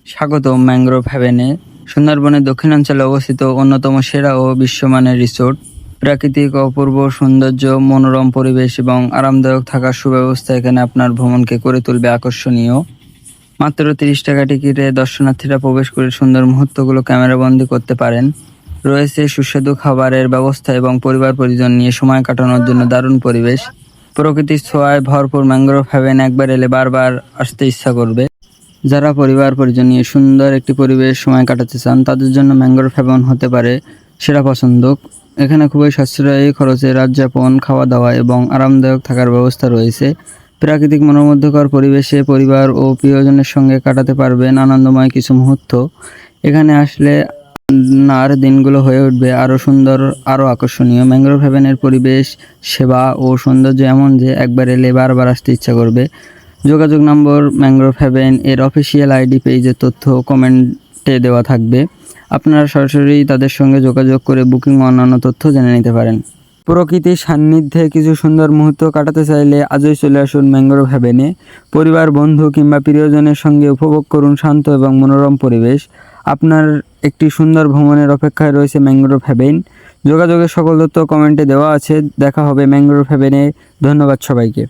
স্বাগতম ম্যানগ্রোভ হ্যাভেনে। সুন্দরবনের দক্ষিণাঞ্চলে অবস্থিত অন্যতম সেরা ও বিশ্বমানের রিসোর্ট। প্রাকৃতিক অপূর্ব সৌন্দর্য, মনোরম পরিবেশ এবং আরামদায়ক থাকার সুব্যবস্থা এখানে আপনার ভ্রমণকে করে তুলবে আকর্ষণীয়। মাত্র 30 টাকা টিকিটে দর্শনার্থীরা প্রবেশ করে সুন্দর মুহূর্তগুলো ক্যামেরাবন্দি করতে পারেন। রয়েছে সুস্বাদু খাবারের ব্যবস্থা এবং পরিবার পরিজন নিয়ে সময় কাটানোর জন্য দারুণ পরিবেশ। প্রকৃতির ছোঁয়ায় ভরপুর ম্যানগ্রোভ হ্যাভেন একবার এলে বারবার আসতে ইচ্ছা করবে। যারা পরিবার পরিজন নিয়ে সুন্দর একটি পরিবেশ সময় কাটাতে চান তাদের জন্য ম্যানগ্রোভ হ্যাভেন হতে পারে সেরা পছন্দ। এখানে খুবই সাশ্রয়ী খরচে রাতযাপন, খাওয়া দাওয়া এবং আরামদায়ক থাকার ব্যবস্থা রয়েছে। প্রাকৃতিক মনোমুগ্ধকর পরিবেশে পরিবার ও প্রিয়জনের সঙ্গে কাটাতে পারবেন আনন্দময় কিছু মুহূর্ত। এখানে আসলে আপনার দিনগুলো হয়ে উঠবে আরও সুন্দর, আরও আকর্ষণীয়। ম্যানগ্রোভ হ্যাভেনের পরিবেশ, সেবা ও সৌন্দর্য এমন যে একবার এলে বারবার আসতে ইচ্ছা করবে। যোগাযোগ নম্বর ম্যানগ্রোভ হ্যাভেন এর অফিসিয়াল আইডি পেজের তথ্য কমেন্টে দেওয়া থাকবে। আপনারা সরাসরি তাদের সঙ্গে যোগাযোগ করে বুকিং ও অন্যান্য তথ্য জেনে নিতে পারেন। প্রকৃতির সান্নিধ্যে কিছু সুন্দর মুহূর্ত কাটাতে চাইলে আজই চলে আসুন ম্যানগ্রোভ হ্যাভেনে। পরিবার, বন্ধু কিংবা প্রিয়জনের সঙ্গে উপভোগ করুন শান্ত এবং মনোরম পরিবেশ। আপনার একটি সুন্দর ভ্রমণের অপেক্ষায় রয়েছে ম্যানগ্রোভ হ্যাভেন। যোগাযোগের সকল তথ্য কমেন্টে দেওয়া আছে। দেখা হবে ম্যানগ্রোভ হ্যাভেনে। ধন্যবাদ সবাইকে।